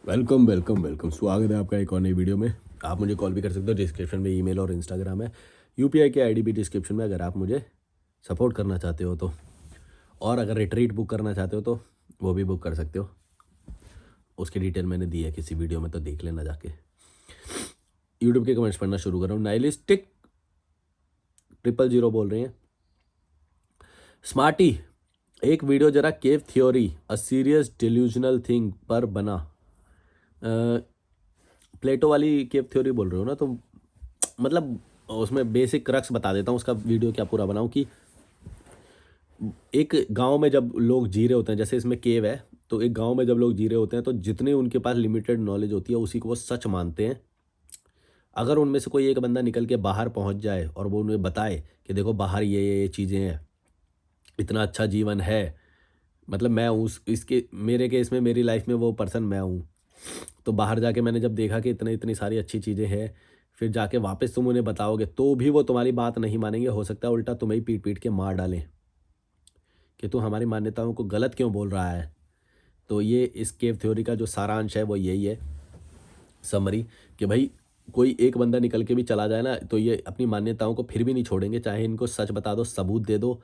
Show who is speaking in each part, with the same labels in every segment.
Speaker 1: Welcome welcome welcome, स्वागत है आपका एक और नई वीडियो में। आप मुझे कॉल भी कर सकते हो, डिस्क्रिप्शन में ईमेल और इंस्टाग्राम है। यूपीआई की आईडी भी डिस्क्रिप्शन में, अगर आप मुझे सपोर्ट करना चाहते हो तो। और अगर रिट्रीट बुक करना चाहते हो तो वो भी बुक कर सकते हो। उसकी डिटेल मैंने दी है किसी वीडियो में, तो देख लेना जाके। यूट्यूब के कमेंट्स पढ़ना शुरू कर रहा हूँ। नाइलिस्टिक 000 बोल रहे हैं, स्मार्टी एक वीडियो जरा cave theory a serious delusional thing पर बना। प्लेटो वाली केव थ्योरी बोल रहे हो ना, तो मतलब उसमें बेसिक क्रक्स बता देता हूँ उसका, वीडियो क्या पूरा बनाऊँ कि एक गांव में जब लोग जी रहे होते हैं, जैसे इसमें केव है, तो एक गांव में जब लोग जी रहे होते हैं तो जितने उनके पास लिमिटेड नॉलेज होती है उसी को वो सच मानते हैं। अगर उनमें से कोई एक बंदा निकल के बाहर पहुंच जाए और वो उन्हें बताए कि देखो बाहर ये चीज़ें हैं, इतना अच्छा जीवन है, मतलब मैं उस इसके मेरे केस में मेरी लाइफ में वो पर्सन मैं हूँ। तो बाहर जाके मैंने जब देखा कि इतनी इतनी सारी अच्छी चीज़ें हैं, फिर जाके वापस तुम उन्हें बताओगे तो भी वो तुम्हारी बात नहीं मानेंगे। हो सकता है उल्टा तुम्हें ही पीट पीट के मार डालें कि तू हमारी मान्यताओं को गलत क्यों बोल रहा है। तो ये इस केव थ्योरी का जो सारांश है वो यही है, समरी, कि भाई कोई एक बंदा निकल के भी चला जाए ना, तो ये अपनी मान्यताओं को फिर भी नहीं छोड़ेंगे, चाहे इनको सच बता दो, सबूत दे दो,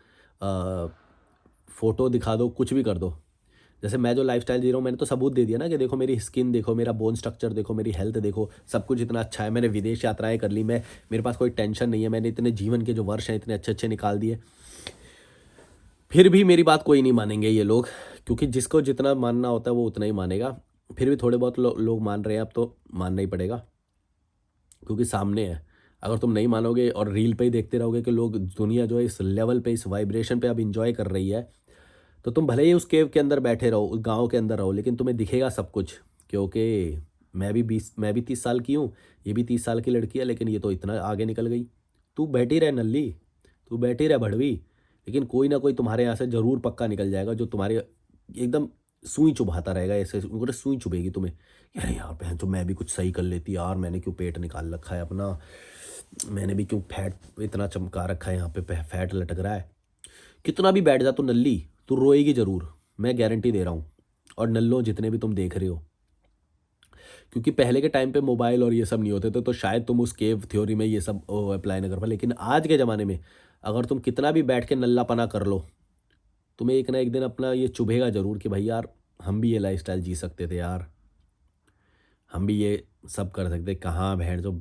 Speaker 1: फोटो दिखा दो, कुछ भी कर दो। जैसे मैं जो लाइफस्टाइल जी रहा हूँ, मैंने तो सबूत दे दिया ना कि देखो मेरी स्किन देखो, मेरा बोन स्ट्रक्चर देखो, मेरी हेल्थ देखो, सब कुछ इतना अच्छा है। मैंने विदेश यात्राएं कर ली, मैं मेरे पास कोई टेंशन नहीं है, मैंने इतने जीवन के जो वर्ष हैं इतने अच्छे अच्छे निकाल दिए। फिर भी मेरी बात कोई नहीं मानेंगे ये लोग, क्योंकि जिसको जितना मानना होता है वो उतना ही मानेगा। फिर भी थोड़े बहुत लोग मान रहे हैं, अब तो मानना ही पड़ेगा क्योंकि सामने है। अगर तुम नहीं मानोगे और रील पे ही देखते रहोगे कि लोग, दुनिया जो है इस लेवल पे, इस वाइब्रेशन पे अब इंजॉय कर रही है, तो तुम भले ही उस केव के अंदर बैठे रहो, उस गांव के अंदर रहो, लेकिन तुम्हें दिखेगा सब कुछ। क्योंकि मैं भी 30 साल की हूँ, ये भी 30 साल की लड़की है, लेकिन ये तो इतना आगे निकल गई। तू बैठी रह नल्ली, तू बैठी रह भड़वी, लेकिन कोई ना कोई तुम्हारे यहाँ से जरूर पक्का निकल जाएगा जो तुम्हारे एकदम सुई चुभाता रहेगा। ऐसे उनको सुई चुभेगी तुम्हें, अरे यार बहन, तो मैं भी कुछ सही कर लेती यार, मैंने क्यों पेट निकाल रखा है अपना, मैंने भी क्यों फैट इतना चमका रखा है, यहाँ पे फैट लटक रहा है। कितना भी बैठ जा तो नल्ली, तू रोएगी जरूर, मैं गारंटी दे रहा हूँ। और नल्लो जितने भी तुम देख रहे हो, क्योंकि पहले के टाइम पे मोबाइल और ये सब नहीं होते थे, तो शायद तुम उस केव थ्योरी में ये सब अप्लाई ना कर पाए, लेकिन आज के ज़माने में अगर तुम कितना भी बैठ के नल्लापना कर लो, तुम्हें एक ना एक दिन अपना ये चुभेगा जरूर कि भाई यार, हम भी ये लाइफस्टाइल जी सकते थे यार, हम भी ये सब कर सकते। कहाँ भेड़ जो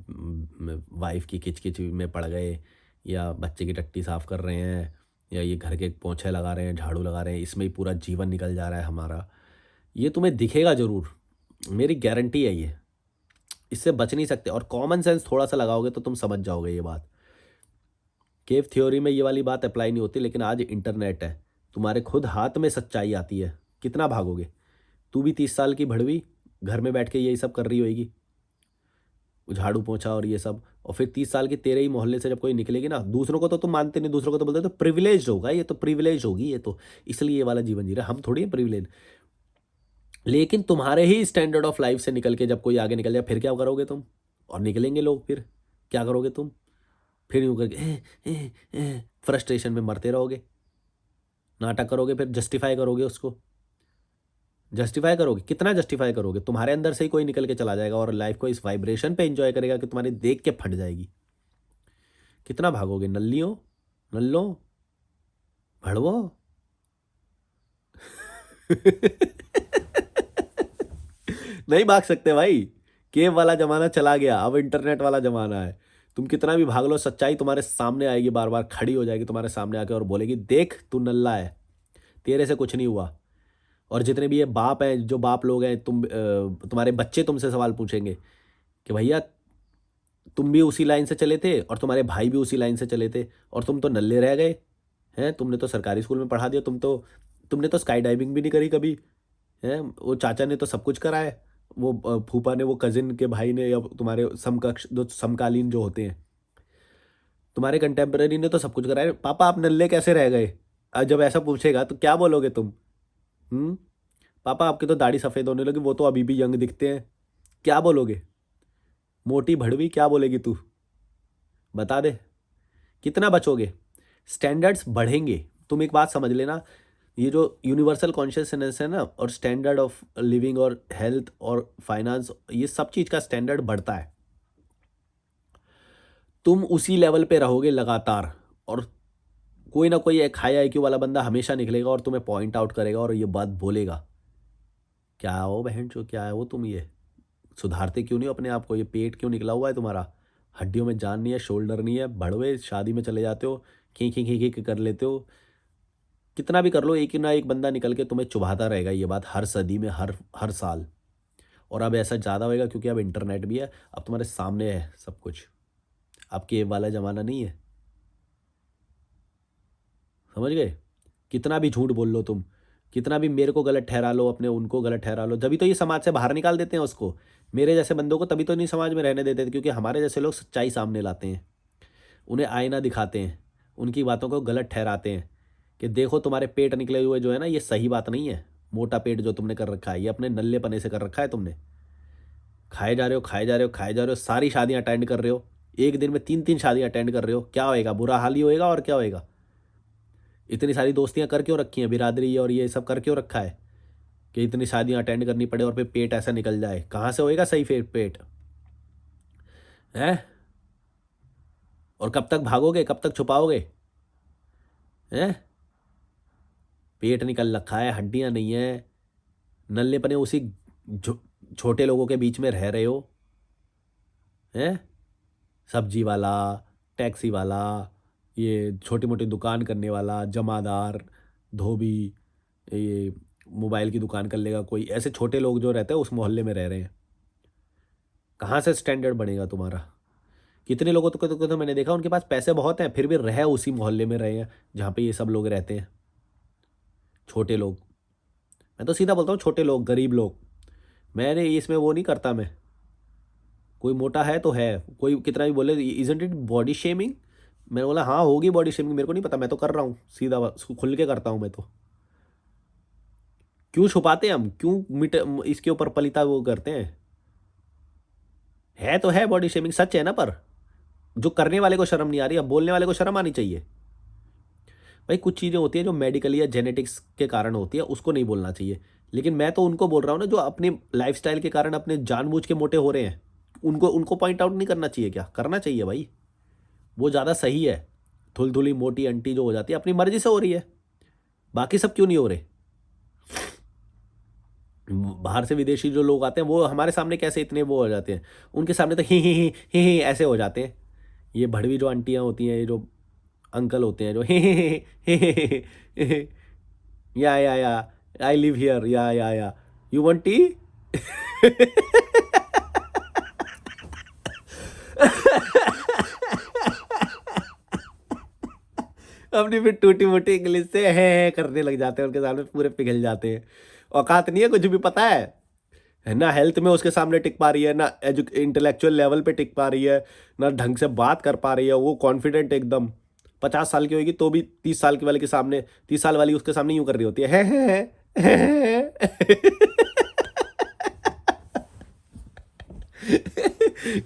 Speaker 1: वाइफ की किचकिच में पड़ गए, या बच्चे की टट्टी साफ कर रहे हैं, या ये घर के पोंछे लगा रहे हैं, झाड़ू लगा रहे हैं, इसमें ही पूरा जीवन निकल जा रहा है हमारा। ये तुम्हें दिखेगा ज़रूर, मेरी गारंटी है ये, इससे बच नहीं सकते। और कॉमन सेंस थोड़ा सा लगाओगे तो तुम समझ जाओगे ये बात। केव थ्योरी में ये वाली बात अप्लाई नहीं होती, लेकिन आज इंटरनेट है, तुम्हारे खुद हाथ में सच्चाई आती है, कितना भागोगे। तू भी 30 साल की भड़वी घर में बैठ के यही सब कर रही होगी, झाड़ू पोंछा और ये सब। और फिर 30 साल की तेरे ही मोहल्ले से जब कोई निकलेगी ना, दूसरों को तो तुम मानते नहीं, दूसरों को तो बोलते तो प्रिविलेज होगा, ये तो प्रिविलेज होगी, ये तो इसलिए ये वाला जीवन जी रहा है। हम थोड़ी है प्रिविलेज। लेकिन तुम्हारे ही स्टैंडर्ड ऑफ लाइफ से निकल के जब कोई आगे निकल जाए, फिर क्या करोगे तुम, और निकलेंगे लोग, फिर क्या करोगे तुम, फिर यूं करके फ्रस्ट्रेशन में मरते रहोगे, नाटक करोगे, फिर जस्टिफाई करोगे उसको। जस्टिफाई करोगे, कितना जस्टिफाई करोगे, तुम्हारे अंदर से ही कोई निकल के चला जाएगा और लाइफ को इस वाइब्रेशन पे एंजॉय करेगा कि तुम्हारे देख के फट जाएगी। कितना भागोगे नल्लियों, नल्लो, भड़वो। नहीं भाग सकते भाई, केव वाला जमाना चला गया, अब इंटरनेट वाला जमाना है। तुम कितना भी भाग लो, सच्चाई तुम्हारे सामने आएगी, बार बार खड़ी हो जाएगी तुम्हारे सामने आके और बोलेगी देख तू नल्ला है, तेरे से कुछ नहीं हुआ। और जितने भी ये बाप हैं, जो बाप लोग हैं, तुम्हारे बच्चे तुमसे सवाल पूछेंगे कि भैया तुम भी उसी लाइन से चले थे और तुम्हारे भाई भी उसी लाइन से चले थे, और तुम तो नल्ले रह गए हैं, तुमने तो सरकारी स्कूल में पढ़ा दिया, तुमने तो स्काई डाइविंग भी नहीं करी कभी, हैं, वो चाचा ने तो सब कुछ करा है, वो फूफा ने, वो कजिन के भाई ने, या तुम्हारे समकक्ष जो समकालीन जो होते हैं, तुम्हारे कंटेम्पररी ने तो सब कुछ करा है। पापा आप नल्ले कैसे रह गए, जब ऐसा पूछेगा तो क्या बोलोगे तुम? हम्म। पापा आपकी तो दाढ़ी सफ़ेद होने लगी, वो तो अभी भी यंग दिखते हैं, क्या बोलोगे? मोटी भड़वी क्या बोलेगी तू, बता दे, कितना बचोगे? स्टैंडर्ड्स बढ़ेंगे, तुम एक बात समझ लेना, ये जो यूनिवर्सल कॉन्शियसनेस है ना, और स्टैंडर्ड ऑफ लिविंग और हेल्थ और फाइनेंस, ये सब चीज़ का स्टैंडर्ड बढ़ता है। तुम उसी लेवल पे रहोगे लगातार, और कोई ना कोई एक हाई आईक्यू वाला बंदा हमेशा निकलेगा और तुम्हें पॉइंट आउट करेगा और ये बात बोलेगा, क्या हो बहनचोद, क्या है वो, तुम ये सुधारते क्यों नहीं हो अपने आप को, ये पेट क्यों निकला हुआ है तुम्हारा, हड्डियों में जान नहीं है, शोल्डर नहीं है, भड़वे शादी में चले जाते हो, खी खी खी खी कर लेते हो। कितना भी कर लो, एक ना एक बंदा निकल के तुम्हें चुभाता रहेगा, ये बात हर सदी में, हर हर साल। और अब ऐसा ज़्यादा होएगा क्योंकि अब इंटरनेट भी है, अब तुम्हारे सामने है सब कुछ। अब केव वाला ज़माना नहीं है, समझ गए। कितना भी झूठ बोल लो तुम, कितना भी मेरे को गलत ठहरा लो, अपने उनको गलत ठहरा लो, तभी तो ये समाज से बाहर निकाल देते हैं उसको। मेरे जैसे बंदों को तभी तो नहीं समाज में रहने देते, क्योंकि हमारे जैसे लोग सच्चाई सामने लाते हैं, उन्हें आईना दिखाते हैं, उनकी बातों को गलत ठहराते हैं कि देखो तुम्हारे पेट निकले हुए जो है ना, ये सही बात नहीं है। मोटा पेट जो तुमने कर रखा है, ये अपने नल्ले पने से कर रखा है तुमने। खाए जा रहे हो, खाए जा रहे हो, खाए जा रहे हो, सारी शादियां अटेंड कर रहे हो, एक दिन में 3-3 शादियां अटेंड कर रहे हो, क्या होएगा, बुरा हाल ही होएगा और क्या होएगा। इतनी सारी दोस्तियां कर क्यों रखी हैं, बिरादरी और ये सब कर क्यों रखा है कि इतनी शादियां अटेंड करनी पड़े और फिर पेट ऐसा निकल जाए, कहाँ से होएगा सही फिर पेट है। और कब तक भागोगे, कब तक छुपाओगे हैं। पेट निकल रखा है, हड्डियां नहीं है, नल्ले पने उसी झो- छोटे लोगों के बीच में रह रहे हो हैं। सब्जी वाला, टैक्सी वाला, ये छोटी मोटी दुकान करने वाला, जमादार, धोबी, ये मोबाइल की दुकान कर लेगा कोई, ऐसे छोटे लोग जो रहते हैं उस मोहल्ले में रह रहे हैं। कहाँ से स्टैंडर्ड बनेगा तुम्हारा। कितने लोगों तो मैंने देखा उनके पास पैसे बहुत हैं, फिर भी रह उसी मोहल्ले में रहे हैं जहाँ पे ये सब लोग रहते हैं, छोटे लोग। मैं तो सीधा बोलता हूँ, छोटे लोग, गरीब लोग। मैंने इसमें वो नहीं करता मैं, कोई मोटा है तो है, कोई कितना भी बोले इजंट इट बॉडी शेमिंग, मैंने बोला हाँ होगी बॉडी शेमिंग, मेरे को नहीं पता, मैं तो कर रहा हूँ, सीधा खुल के करता हूँ मैं तो। क्यों छुपाते हैं हम, क्यों मिट इसके ऊपर पलिता वो करते हैं। है तो है बॉडी शेमिंग, सच है ना, पर जो करने वाले को शर्म नहीं आ रही, अब बोलने वाले को शर्म आनी चाहिए। भाई कुछ चीज़ें होती हैं जो मेडिकली या जेनेटिक्स के कारण होती है, उसको नहीं बोलना चाहिए। लेकिन मैं तो उनको बोल रहा हूँ ना जो अपने लाइफस्टाइल के कारण अपने जानबूझ के मोटे हो रहे हैं, उनको उनको पॉइंट आउट नहीं करना चाहिए क्या, करना चाहिए भाई। वो ज़्यादा सही है। थुलथुली मोटी आंटी जो हो जाती है अपनी मर्जी से हो रही है, बाकी सब क्यों नहीं हो रहे। बाहर से विदेशी जो लोग आते हैं वो हमारे सामने कैसे इतने वो हो जाते हैं, उनके सामने तो ही ऐसे हो जाते हैं। ये भड़वी जो आंटियां होती हैं, ये जो अंकल होते हैं जो ही या आई लिव हियर या यू वांट टी। अपनी फिर टूटी मोटी इंग्लिश से है करने लग जाते हैं, उनके सामने पूरे पिघल जाते हैं। औकात नहीं है कुछ भी, पता है ना, हेल्थ में उसके सामने टिक पा रही है ना, इंटेलेक्चुअल लेवल पे टिक पा रही है ना, ढंग से बात कर पा रही है, वो कॉन्फिडेंट एकदम। 50 साल की होगी तो भी 30 साल की वाले के सामने, 30 साल वाली उसके सामने यूं कर रही होती है।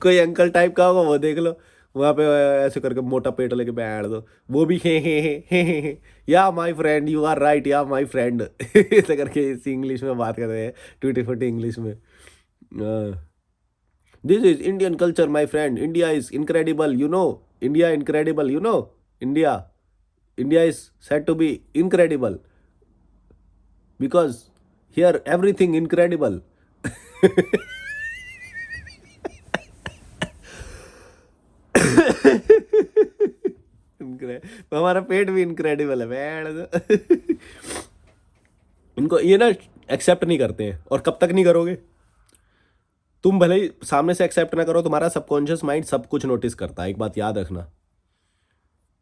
Speaker 1: कोई अंकल टाइप का होगा वो देख लो, वहां पे ऐसे करके मोटा पेट लेके बैठ दो, वो भी hey yeah my friend you are right yeah my friend ऐसे करके इसी इंग्लिश में बात कर रहे हैं, टूटी फूटी इंग्लिश में। This is Indian culture my friend, India is incredible you know, India incredible you know, India, India is said to be incredible because here everything incredible. तो हमारा पेट भी इनक्रेडिबल है बैठ। इनको ये ना एक्सेप्ट नहीं करते हैं, और कब तक नहीं करोगे। तुम भले ही सामने से एक्सेप्ट ना करो, तुम्हारा सबकॉन्शियस माइंड सब कुछ नोटिस करता है, एक बात याद रखना।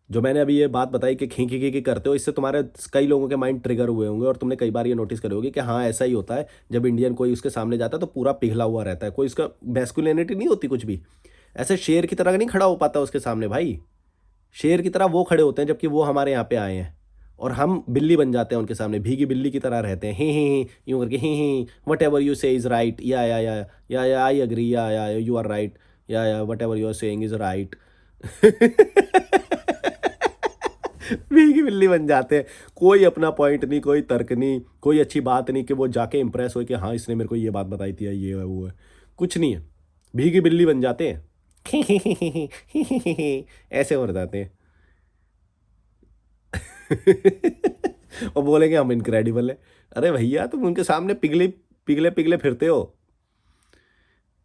Speaker 1: जो मैंने अभी ये बात बताई कि खी खी खी करते हो, इससे तुम्हारे कई लोगों के माइंड ट्रिगर हुए होंगे, और तुमने कई बार ये नोटिस करे होगे कि हाँ ऐसा ही होता है, जब इंडियन कोई उसके सामने जाता है तो पूरा पिघला हुआ रहता है, कोई उसका मैस्कुलिनिटी नहीं होती कुछ भी, ऐसे शेर की तरह नहीं खड़ा हो पाता उसके सामने भाई। शेर की तरह वो खड़े होते हैं जबकि वो हमारे यहाँ पे आए हैं, और हम बिल्ली बन जाते हैं उनके सामने, भीगी बिल्ली की तरह रहते हैं, ही यूं करके ही whatever you say is right yeah I agree yeah you are right yeah whatever you are saying is right. भीगी बिल्ली बन जाते हैं। कोई अपना पॉइंट नहीं, कोई तर्क नहीं, कोई अच्छी बात नहीं कि वो जाके इंप्रेस हो कि हाँ इसने मेरे को ये बात बताई थी या ये है वो है। कुछ नहीं है, भीगी बिल्ली बन जाते हैं। ऐसे हो जाते हैं। और बोलेंगे हम इनक्रेडिबल है। अरे भैया तुम उनके सामने पिघले पिघले पिघले फिरते हो,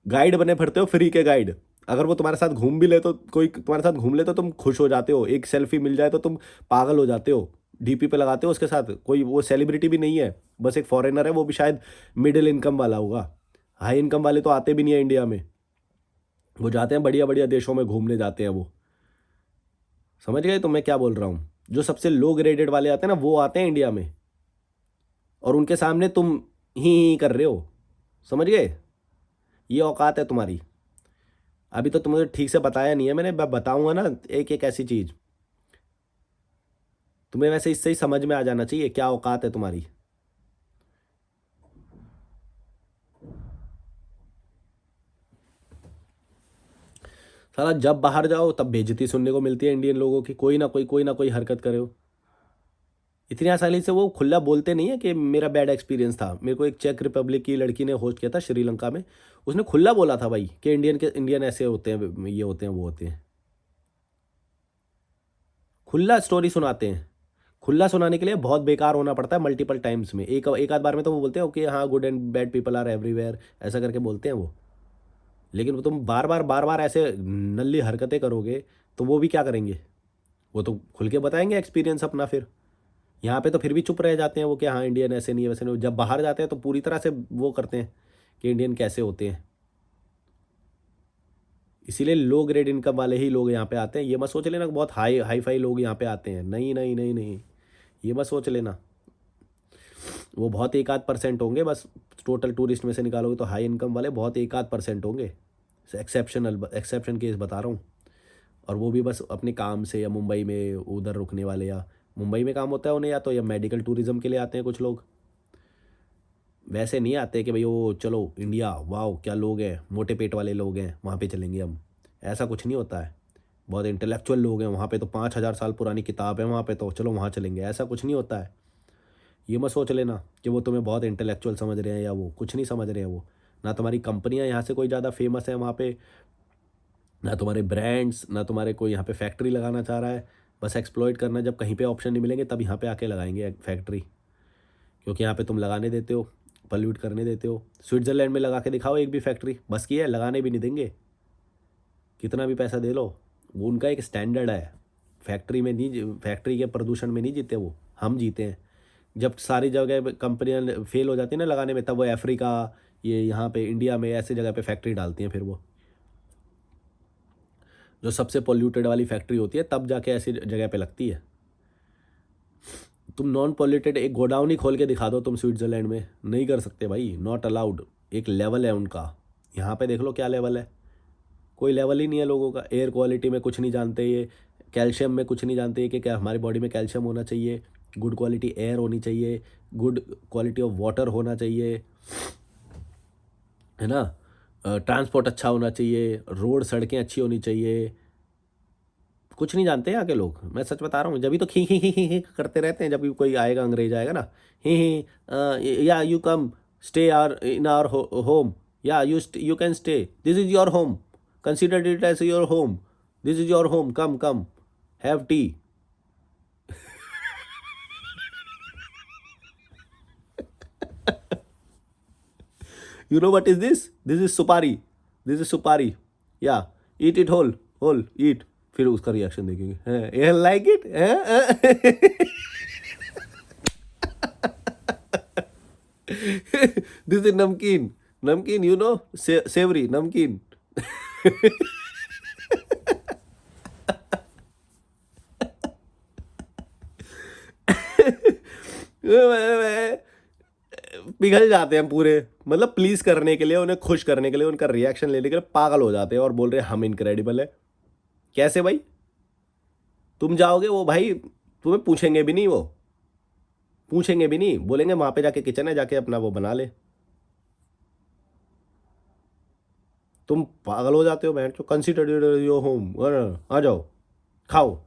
Speaker 1: गाइड बने फिरते हो, फ्री के गाइड। अगर वो तुम्हारे साथ घूम भी ले तो, कोई तुम्हारे साथ घूम ले तो तुम खुश हो जाते हो, एक सेल्फी मिल जाए तो तुम पागल हो जाते हो, डीपी पे लगाते हो उसके साथ। कोई वो सेलिब्रिटी भी नहीं है, बस एक फॉरेनर है, वो भी शायद मिडिल इनकम वाला होगा। हाई इनकम वाले तो आते भी नहीं है इंडिया में, वो जाते हैं बढ़िया बढ़िया देशों में घूमने जाते हैं वो। समझ गए तो मैं क्या बोल रहा हूँ? जो सबसे लो ग्रेडेड वाले आते हैं ना, वो आते हैं इंडिया में, और उनके सामने तुम ही कर रहे हो। समझ गए? ये औकात है तुम्हारी। अभी तो तुम्हें ठीक से बताया नहीं है मैंने, बताऊंगा ना एक एक ऐसी चीज, तुम्हें वैसे इससे ही समझ में आ जाना चाहिए क्या औकात है तुम्हारी। साला जब बाहर जाओ तब बेइज्जती सुनने को मिलती है इंडियन लोगों की, कोई ना कोई हरकत करे हो। इतनी आसानी से वो खुला बोलते नहीं है कि मेरा बैड एक्सपीरियंस था। मेरे को एक चेक रिपब्लिक की लड़की ने होस्ट किया था श्रीलंका में, उसने खुला बोला था भाई कि इंडियन ऐसे होते हैं, ये होते हैं, वो होते हैं। खुला स्टोरी सुनाते हैं। खुला सुनाने के लिए बहुत बेकार होना पड़ता है मल्टीपल टाइम्स में, एक एक आध बार में तो वो बोलते हैं ओके हाँ good and bad people are everywhere, ऐसा करके बोलते हैं वो। लेकिन वो तुम बार बार ऐसे नल्ली हरकतें करोगे तो वो भी क्या करेंगे? वो तो खुल के बताएंगे एक्सपीरियंस अपना फिर। यहाँ पे तो फिर भी चुप रह जाते हैं वो कि हाँ इंडियन ऐसे नहीं है वैसे नहीं। जब बाहर जाते हैं तो पूरी तरह से वो करते हैं कि इंडियन कैसे होते हैं। इसीलिए लो ग्रेड इनकम वाले ही लोग यहाँ पे आते हैं। ये मत सोच लेना कि बहुत हाई हाई फाई लोग यहाँ पे आते हैं, नहीं नहीं नहीं नहीं, ये मत सोच लेना। वो बहुत एक आध परसेंट होंगे बस, टोटल टूरिस्ट में से निकालोगे तो हाई इनकम वाले बहुत एक आध परसेंट होंगे। एक्सेप्शन केस बता रहा हूँ। और वो भी बस अपने काम से, या मुंबई में उधर रुकने वाले, या मुंबई में काम होता है उन्हें, या तो या मेडिकल टूरिज्म के लिए आते हैं कुछ लोग। वैसे नहीं आते कि भाई वो चलो इंडिया वाओ क्या लोग हैं, मोटे पेट वाले लोग हैं वहाँ पे चलेंगे हम। ऐसा कुछ नहीं होता है। बहुत इंटेलेक्चुअल लोग हैं वहाँ पे, तो 5,000 साल पुरानी किताब है वहाँ पे, तो चलो वहाँ चलेंगे, ऐसा कुछ नहीं होता है। ये मत सोच लेना कि वो तुम्हें बहुत इंटेलेक्चुअल समझ रहे हैं, या वो कुछ नहीं समझ रहे हैं वो। ना तुम्हारी कंपनियां यहाँ से कोई ज़्यादा फेमस है वहाँ पे, ना तुम्हारे ब्रांड्स, ना तुम्हारे कोई यहाँ पे फैक्ट्री लगाना चाह रहा है। बस एक्सप्लॉइट करना, जब कहीं पे ऑप्शन नहीं मिलेंगे तब यहाँ पे आके लगाएंगे फैक्ट्री, क्योंकि यहाँ पे तुम लगाने देते हो, पल्यूट करने देते हो। स्विट्ज़रलैंड में लगा के दिखाओ एक भी फैक्ट्री, बस की है, लगाने भी नहीं देंगे, कितना भी पैसा दे लो। वो उनका एक स्टैंडर्ड है। फैक्ट्री में नहीं, फैक्ट्री के प्रदूषण में नहीं जीते वो, हम जीते हैं। जब सारी जगह कंपनियां फेल हो जाती है ना लगाने में, तब वो अफ्रीका, ये यहाँ पे इंडिया में ऐसे जगह पे फैक्ट्री डालती हैं। फिर वो जो सबसे पोल्यूटेड वाली फैक्ट्री होती है तब जाके ऐसी जगह पे लगती है। तुम नॉन पोल्यूटेड एक गोडाउन ही खोल के दिखा दो तुम स्विट्जरलैंड में, नहीं कर सकते भाई, नॉट अलाउड। एक लेवल है उनका, यहाँ पे देख लो क्या लेवल है। कोई लेवल ही नहीं है लोगों का। एयर क्वालिटी में कुछ नहीं जानते ये, कैल्शियम में कुछ नहीं जानते कि क्या हमारी बॉडी में कैल्शियम होना चाहिए, गुड क्वालिटी एयर होनी चाहिए, गुड क्वालिटी ऑफ वाटर होना चाहिए, है ना। ट्रांसपोर्ट अच्छा होना चाहिए, रोड सड़कें अच्छी होनी चाहिए। कुछ नहीं जानते यहाँ के लोग, मैं सच बता रहा हूँ। जब भी तो ही करते रहते हैं, जब भी कोई आएगा अंग्रेज आएगा ना, he yeah you come stay or in our home, yeah you can stay, this is your home, consider it as your home, this is your home, come come have tea. You know what is this is supari, this is supari, yeah eat it whole, whole eat. फिर उसका reaction देखेंगे, like it. This is नमकीन, नमकीन you know, Sewri नमकीन। पिघल जाते हैं पूरे, मतलब प्लीज करने के लिए, उन्हें खुश करने के लिए, उनका रिएक्शन लेने के लिए पागल हो जाते हैं और बोल रहे हैं हम इनक्रेडिबल है। कैसे भाई? तुम जाओगे वो भाई तुम्हें पूछेंगे भी नहीं, वो पूछेंगे भी नहीं, बोलेंगे वहां पे जाके किचन है, जाके अपना वो बना ले। तुम पागल हो जाते हो बहन, तो कंसिडर योर होम, आ जाओ खाओ,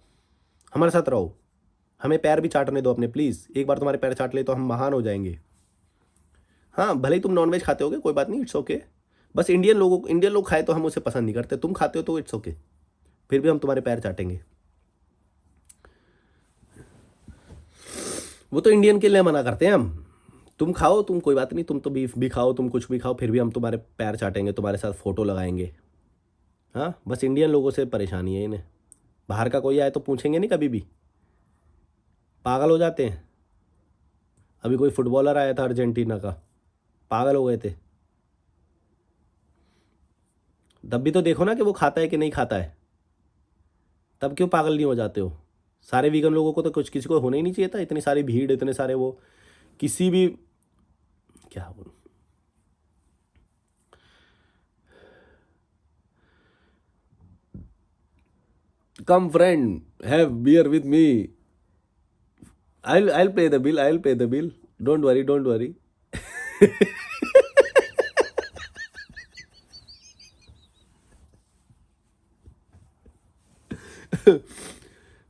Speaker 1: हमारे साथ रहो। हमें पैर भी चाटने दो अपने प्लीज़। एक बार तुम्हारे पैर चाट ले तो हम महान हो जाएंगे। हाँ, भले ही तुम नॉनवेज खाते होगे, कोई बात नहीं, इट्स ओके। बस इंडियन लोग खाए तो हम उसे पसंद नहीं करते, तुम खाते हो तो इट्स ओके, फिर भी हम तुम्हारे पैर चाटेंगे। वो तो इंडियन के लिए मना करते हैं हम। तुम खाओ, तुम कोई बात नहीं, तुम तो बीफ भी खाओ, तुम कुछ भी खाओ, फिर भी हम तुम्हारे पैर चाटेंगे, तुम्हारे साथ फ़ोटो लगाएंगे। हाँ, बस इंडियन लोगों से परेशानी है इन्हें। बाहर का कोई आए तो पूछेंगे नहीं कभी भी, पागल हो जाते हैं। अभी कोई फुटबॉलर आया था अर्जेंटीना का, पागल हो गए थे। तब भी तो देखो ना कि वो खाता है कि नहीं खाता है, तब क्यों पागल नहीं हो जाते हो? सारे वीगन लोगों को तो कुछ, किसी को होना ही नहीं चाहिए था, इतनी सारी भीड़, इतने सारे वो, किसी भी, क्या बोलूं। Come friend, have beer with me, I'll pay the bill. I'll pay the bill. Don't worry, don't worry.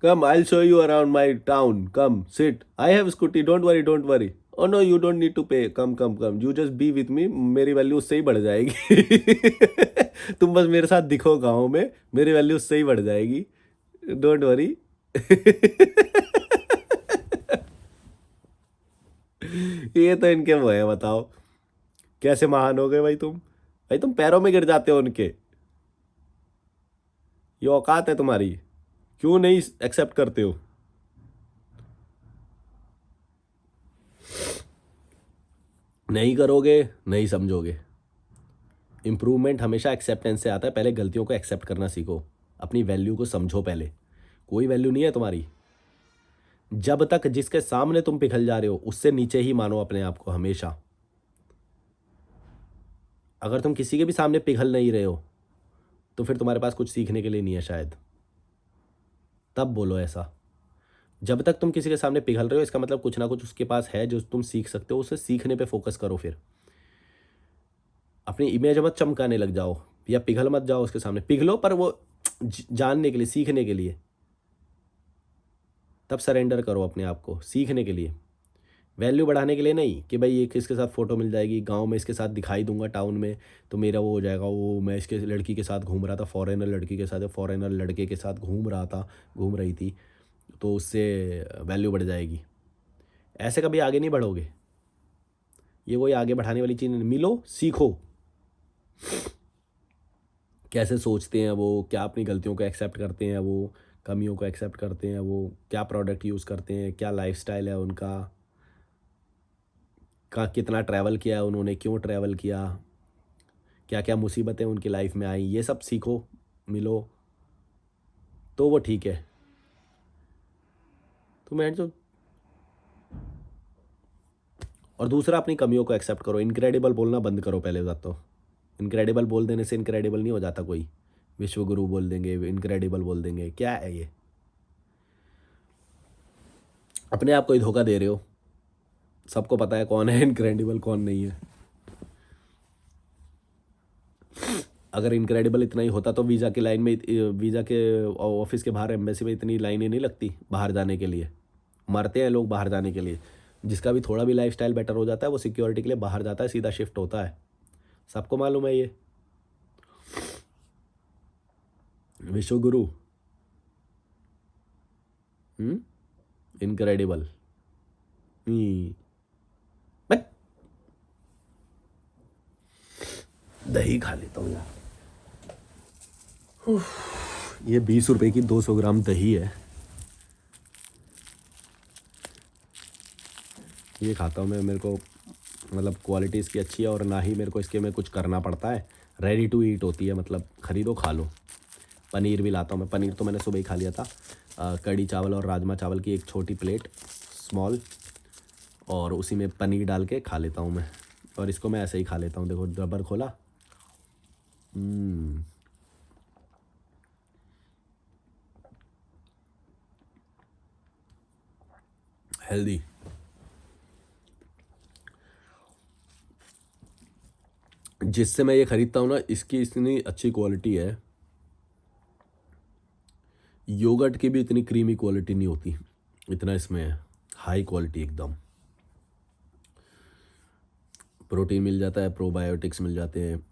Speaker 1: Come, I'll show you around my town. Come, sit. I have scooty. Don't worry, don't worry. Oh no, you don't need to pay. Come, come, come. You just be with me. मेरी value उससे ही बढ़ जाएगी। तुम बस मेरे साथ दिखो गाँव में, मेरी वैल्यू उससे ही बढ़ जाएगी। Don't worry. ये तो इनके वो है, बताओ कैसे महान हो गए भाई तुम। भाई तुम पैरों में गिर जाते हो उनके, ये औकात है तुम्हारी, क्यों नहीं एक्सेप्ट करते हो? नहीं करोगे, नहीं समझोगे। इम्प्रूवमेंट हमेशा एक्सेप्टेंस से आता है। पहले गलतियों को एक्सेप्ट करना सीखो, अपनी वैल्यू को समझो पहले। कोई वैल्यू नहीं है तुम्हारी। जब तक जिसके सामने तुम पिघल जा रहे हो उससे नीचे ही मानो अपने आप को हमेशा। अगर तुम किसी के भी सामने पिघल नहीं रहे हो तो फिर तुम्हारे पास कुछ सीखने के लिए नहीं है शायद, तब बोलो ऐसा। जब तक तुम किसी के सामने पिघल रहे हो इसका मतलब कुछ ना कुछ उसके पास है जो तुम सीख सकते हो, उसे सीखने पे फोकस करो। फिर अपनी इमेज मत चमकाने लग जाओ, या पिघल मत जाओ उसके सामने, पिघलो पर वो जानने के लिए, सीखने के लिए। तब सरेंडर करो अपने आप को सीखने के लिए, वैल्यू बढ़ाने के लिए नहीं कि भाई ये किसके साथ फ़ोटो मिल जाएगी, गांव में इसके साथ दिखाई दूंगा टाउन में तो मेरा वो हो जाएगा, वो मैं इसके लड़की के साथ घूम रहा था, फॉरेनर लड़की के साथ, फॉरेनर लड़के के साथ घूम रहा था, घूम रही थी, तो उससे वैल्यू बढ़ जाएगी। ऐसे कभी आगे नहीं बढ़ोगे। ये कोई आगे बढ़ाने वाली चीज़ नहीं। मिलो, सीखो कैसे सोचते हैं वो, क्या अपनी गलतियों को एक्सेप्ट करते हैं वो, कमियों को एक्सेप्ट करते हैं वो, क्या प्रोडक्ट यूज़ करते हैं, क्या लाइफस्टाइल है उनका, का कितना ट्रैवल किया है उन्होंने, क्यों ट्रैवल किया, क्या क्या मुसीबतें उनकी लाइफ में आई, ये सब सीखो, मिलो, तो वो ठीक है। तो मैं जो, और दूसरा अपनी कमियों को एक्सेप्ट करो। इनक्रेडिबल बोलना बंद करो पहले बात तो। इनक्रेडिबल बोल देने से इनक्रेडिबल नहीं हो जाता कोई। विश्व गुरु बोल देंगे, इनक्रेडिबल बोल देंगे, क्या है ये? अपने आप को ही धोखा दे रहे हो। सबको पता है कौन है इनक्रेडिबल, कौन नहीं है। अगर इनक्रेडिबल इतना ही होता तो वीज़ा की लाइन में वीज़ा के ऑफिस के बाहर, एम्बेसी में इतनी लाइनें नहीं लगती बाहर जाने के लिए। मरते हैं लोग बाहर जाने के लिए। जिसका भी थोड़ा भी लाइफस्टाइल बेटर हो जाता है वो सिक्योरिटी के लिए बाहर जाता है, सीधा शिफ्ट होता है। सबको मालूम है ये। विश्व गुरु, इनक्रेडिबल। बट दही खा लेता हूँ यार। ये 20 रुपए की 200 ग्राम दही है, ये खाता हूँ मैं। मेरे को मतलब क्वालिटी इसकी अच्छी है और ना ही मेरे को इसके में कुछ करना पड़ता है। रेडी टू ईट होती है, मतलब ख़रीदो खा लो। पनीर भी लाता हूँ मैं, पनीर तो मैंने सुबह ही खा लिया था। कढ़ी चावल और राजमा चावल की एक छोटी प्लेट, स्मॉल, और उसी में पनीर डाल के खा लेता हूँ मैं। और इसको मैं ऐसे ही खा लेता हूँ, देखो रबर खोला। हेल्दी। जिससे मैं ये ख़रीदता हूँ ना, इसकी इतनी अच्छी क्वालिटी है। योगर्ट की भी इतनी क्रीमी क्वालिटी नहीं होती, इतना इसमें है, हाई क्वालिटी एकदम। प्रोटीन मिल जाता है, प्रोबायोटिक्स मिल जाते हैं,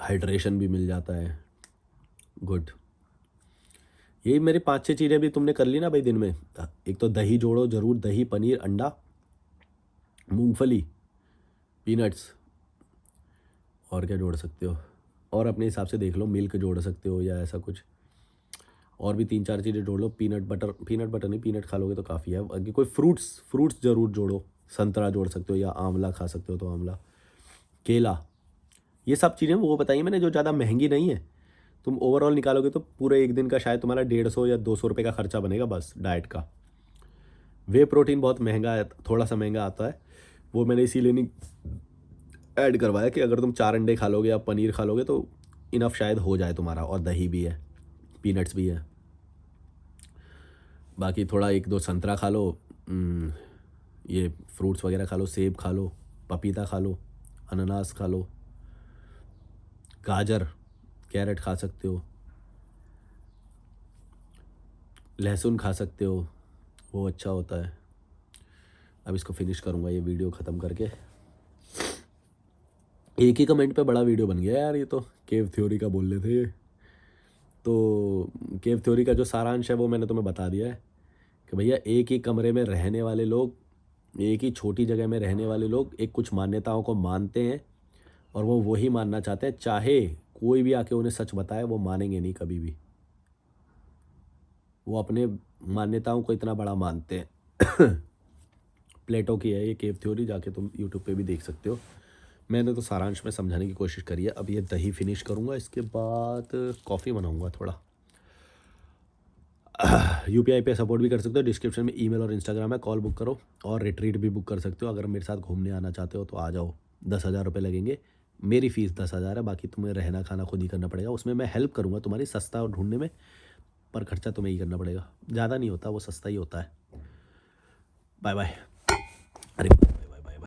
Speaker 1: हाइड्रेशन भी मिल जाता है। गुड। यही मेरी 5-6 चीज़ें भी तुमने कर ली ना भाई दिन में। एक तो दही जोड़ो ज़रूर, दही, पनीर, अंडा, मूंगफली, पीनट्स, और क्या जोड़ सकते हो, और अपने हिसाब से देख लो, मिल्क जोड़ सकते हो या ऐसा कुछ, और भी 3-4 चीज़ें जोड़ लो। पीनट बटर नहीं, पीनट खा लोगे तो काफ़ी है। बाकी कोई फ्रूट्स ज़रूर जोड़ो, संतरा जोड़ सकते हो या आंवला खा सकते हो तो आंवला, केला, ये सब चीज़ें वो बताइए मैंने जो ज़्यादा महंगी नहीं है। तुम ओवरऑल निकालोगे तो पूरे एक दिन का शायद तुम्हारा 150 या 200 रुपये का खर्चा बनेगा बस डाइट का। वे प्रोटीन बहुत महंगा है, थोड़ा सा महंगा आता है, वो मैंने इसीलिए नहीं ऐड करवाया कि अगर तुम 4 अंडे खा लोगे या पनीर खा लोगे तो इनफ शायद हो जाए तुम्हारा, और दही भी है, पीनट्स भी है। बाकी थोड़ा 1-2 संतरा खा लो, ये फ्रूट्स वगैरह खा लो, सेब खा लो, पपीता खा लो, अनानास खा लो, गाजर, कैरेट खा सकते हो, लहसुन खा सकते हो, वो अच्छा होता है। अब इसको फिनिश करूँगा ये वीडियो ख़त्म करके। एक ही कमेंट पे बड़ा वीडियो बन गया यार, ये तो केव थ्योरी का बोल रहे थे। तो केव थ्योरी का जो सारांश है वो मैंने तुम्हें बता दिया है कि भैया एक ही कमरे में रहने वाले लोग, एक ही छोटी जगह में रहने वाले लोग एक कुछ मान्यताओं को मानते हैं, और वो वही मानना चाहते हैं, चाहे कोई भी आके उन्हें सच बताए वो मानेंगे नहीं कभी भी। वो अपने मान्यताओं को इतना बड़ा मानते हैं। प्लेटो की है ये केव थ्योरी, जाके तुम यूट्यूब पे भी देख सकते हो। मैंने तो सारांश में समझाने की कोशिश करी है। अब ये दही फिनिश करूँगा, इसके बाद कॉफ़ी बनाऊँगा थोड़ा। यूपीआई पे सपोर्ट भी कर सकते हो, डिस्क्रिप्शन में ईमेल और इंस्टाग्राम है, कॉल बुक करो, और रिट्रीट भी बुक कर सकते हो। अगर मेरे साथ घूमने आना चाहते हो तो आ जाओ, 10,000 रुपये लगेंगे। मेरी फ़ीस 10,000 है, बाकी तुम्हें रहना खाना खुद ही करना पड़ेगा। उसमें मैं हेल्प करूँगा तुम्हारी सस्ता ढूंढने में, पर खर्चा तुम्हें ही करना पड़ेगा। ज़्यादा नहीं होता, वो सस्ता ही होता है। Bye bye. अरे